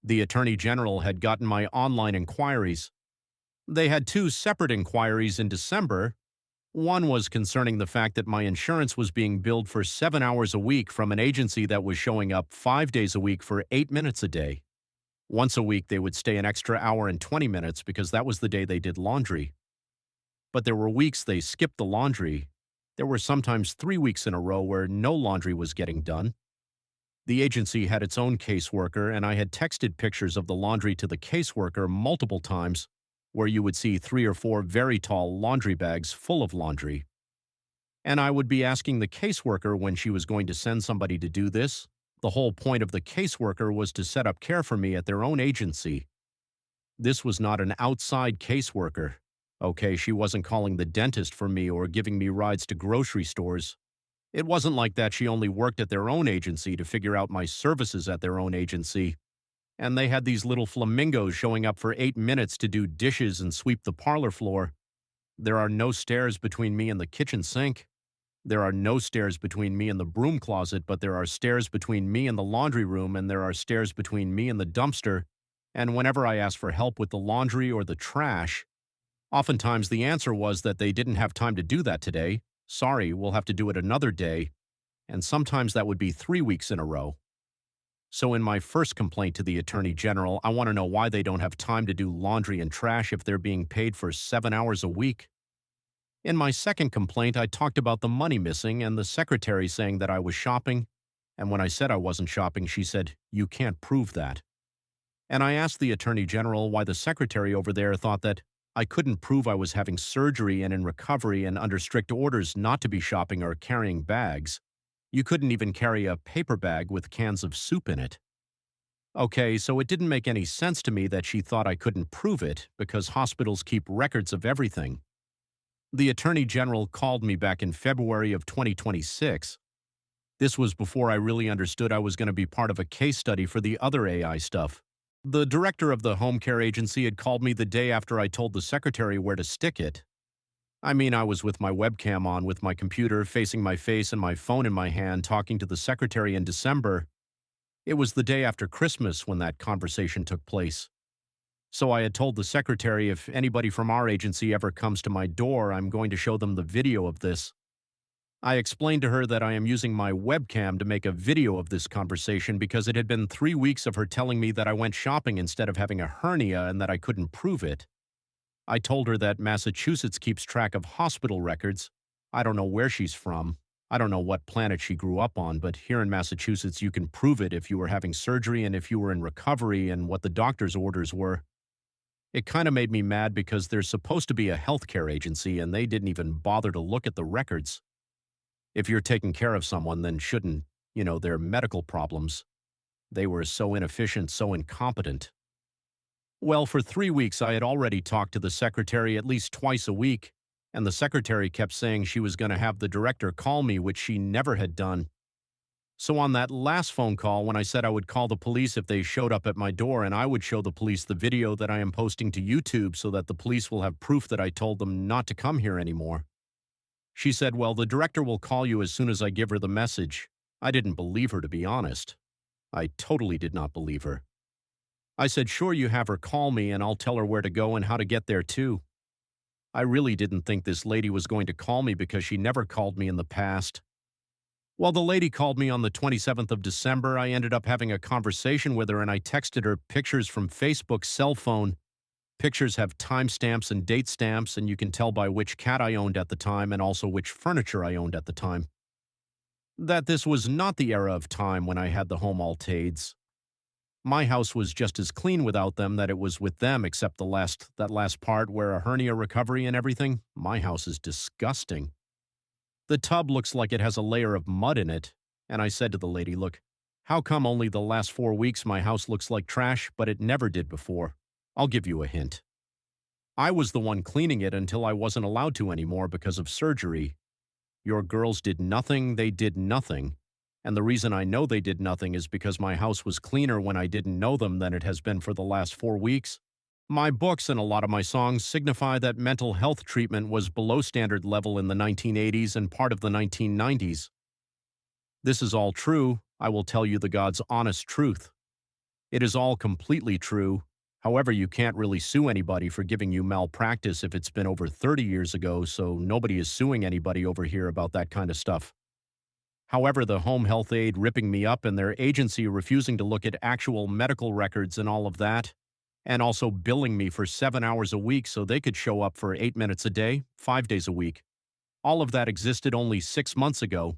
The Attorney General had gotten my online inquiries. They had two separate inquiries in December. One was concerning the fact that my insurance was being billed for 7 hours a week from an agency that was showing up 5 days a week for 8 minutes a day. Once a week, they would stay an extra hour and 20 minutes because that was the day they did laundry. But there were weeks they skipped the laundry. There were sometimes 3 weeks in a row where no laundry was getting done. The agency had its own caseworker, and I had texted pictures of the laundry to the caseworker multiple times, where you would see 3 or 4 very tall laundry bags full of laundry. And I would be asking the caseworker when she was going to send somebody to do this. The whole point of the caseworker was to set up care for me at their own agency. This was not an outside caseworker. Okay, she wasn't calling the dentist for me or giving me rides to grocery stores. It wasn't like that she only worked at their own agency to figure out my services at their own agency. And they had these little flamingos showing up for 8 minutes to do dishes and sweep the parlor floor. There are no stairs between me and the kitchen sink. There are no stairs between me and the broom closet, but there are stairs between me and the laundry room, and there are stairs between me and the dumpster. And whenever I asked for help with the laundry or the trash, oftentimes the answer was that they didn't have time to do that today. Sorry, we'll have to do it another day. And sometimes that would be 3 weeks in a row. So in my first complaint to the Attorney General, I want to know why they don't have time to do laundry and trash if they're being paid for 7 hours a week. In my second complaint, I talked about the money missing and the secretary saying that I was shopping. And when I said I wasn't shopping, she said, "You can't prove that." And I asked the Attorney General why the secretary over there thought that I couldn't prove I was having surgery and in recovery and under strict orders not to be shopping or carrying bags. You couldn't even carry a paper bag with cans of soup in it. Okay, so it didn't make any sense to me that she thought I couldn't prove it because hospitals keep records of everything. The Attorney General called me back in February of 2026. This was before I really understood I was going to be part of a case study for the other AI stuff. The director of the home care agency had called me the day after I told the secretary where to stick it. I mean, I was with my webcam on with my computer facing my face and my phone in my hand talking to the secretary in December. It was the day after Christmas when that conversation took place. So I had told the secretary if anybody from our agency ever comes to my door, I'm going to show them the video of this. I explained to her that I am using my webcam to make a video of this conversation because it had been 3 weeks of her telling me that I went shopping instead of having a hernia and that I couldn't prove it. I told her that Massachusetts keeps track of hospital records. I don't know where she's from. I don't know what planet she grew up on, but here in Massachusetts you can prove it if you were having surgery and if you were in recovery and what the doctor's orders were. It kind of made me mad because there's supposed to be a healthcare agency and they didn't even bother to look at the records. If you're taking care of someone, then shouldn't, their medical problems. They were so inefficient, so incompetent. Well, for 3 weeks I had already talked to the secretary at least twice a week, and the secretary kept saying she was going to have the director call me, which she never had done. So on that last phone call, when I said I would call the police if they showed up at my door and I would show the police the video that I am posting to YouTube so that the police will have proof that I told them not to come here anymore, she said, "Well, the director will call you as soon as I give her the message." I didn't believe her, to be honest. I totally did not believe her. I said, "Sure, you have her call me and I'll tell her where to go and how to get there too." I really didn't think this lady was going to call me because she never called me in the past. Well, the lady called me on the 27th of December. I ended up having a conversation with her and I texted her pictures from Facebook's cell phone. Pictures have timestamps and date stamps, and you can tell by which cat I owned at the time and also which furniture I owned at the time. That this was not the era of time when I had the home Altades. My house was just as clean without them that it was with them, except that last part where a hernia recovery and everything. My house is disgusting. The tub looks like it has a layer of mud in it, and I said to the lady, "Look, how come only the last 4 weeks my house looks like trash, but it never did before? I'll give you a hint. I was the one cleaning it until I wasn't allowed to anymore because of surgery. Your girls did nothing, they did nothing. And the reason I know they did nothing is because my house was cleaner when I didn't know them than it has been for the last 4 weeks. My books and a lot of my songs signify that mental health treatment was below standard level in the 1980s and part of the 1990s. This is all true. I will tell you the God's honest truth. It is all completely true. However, you can't really sue anybody for giving you malpractice if it's been over 30 years ago, so nobody is suing anybody over here about that kind of stuff. However, the home health aide ripping me up and their agency refusing to look at actual medical records and all of that, and also billing me for 7 hours a week so they could show up for 8 minutes a day, 5 days a week. All of that existed only 6 months ago.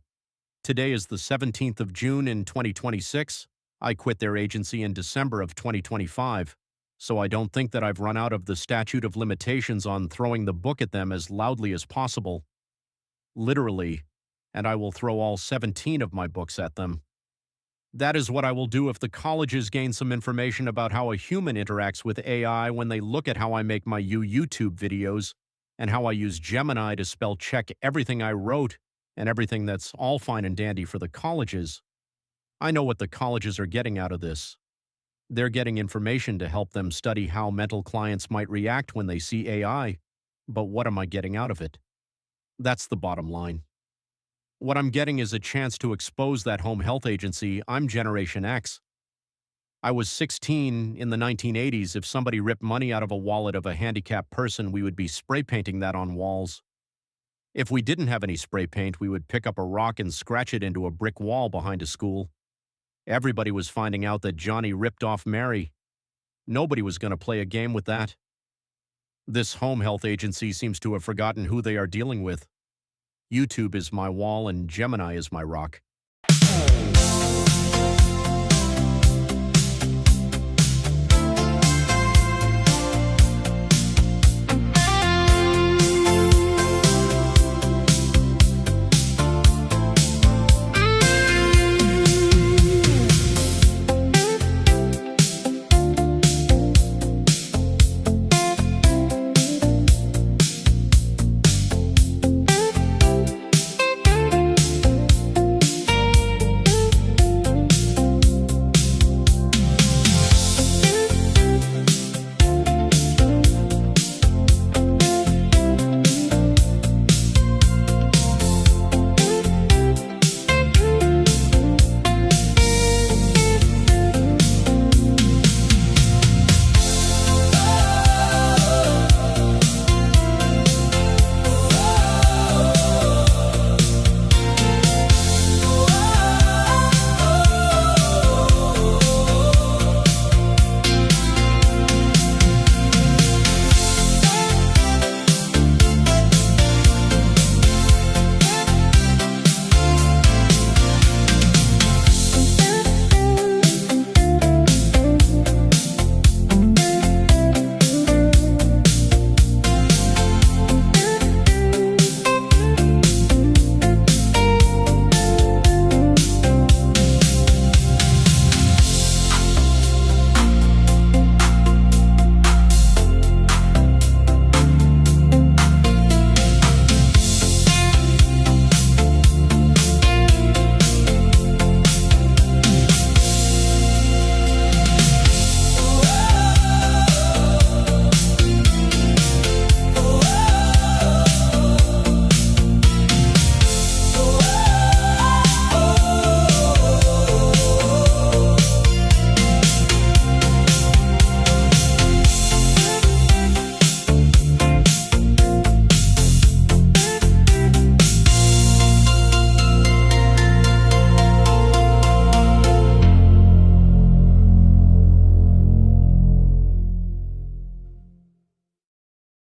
Today is the 17th of June in 2026. I quit their agency in December of 2025, so I don't think that I've run out of the statute of limitations on throwing the book at them as loudly as possible. Literally, and I will throw all 17 of my books at them. That is what I will do if the colleges gain some information about how a human interacts with AI when they look at how I make my YouTube videos and how I use Gemini to spell check everything I wrote and everything that's all fine and dandy for the colleges. I know what the colleges are getting out of this. They're getting information to help them study how mental clients might react when they see AI. But what am I getting out of it? That's the bottom line. What I'm getting is a chance to expose that home health agency. I'm Generation X. I was 16 in the 1980s. If somebody ripped money out of a wallet of a handicapped person, we would be spray painting that on walls. If we didn't have any spray paint, we would pick up a rock and scratch it into a brick wall behind a school. Everybody was finding out that Johnny ripped off Mary. Nobody was going to play a game with that. This home health agency seems to have forgotten who they are dealing with. YouTube is my wall and Gemini is my rock.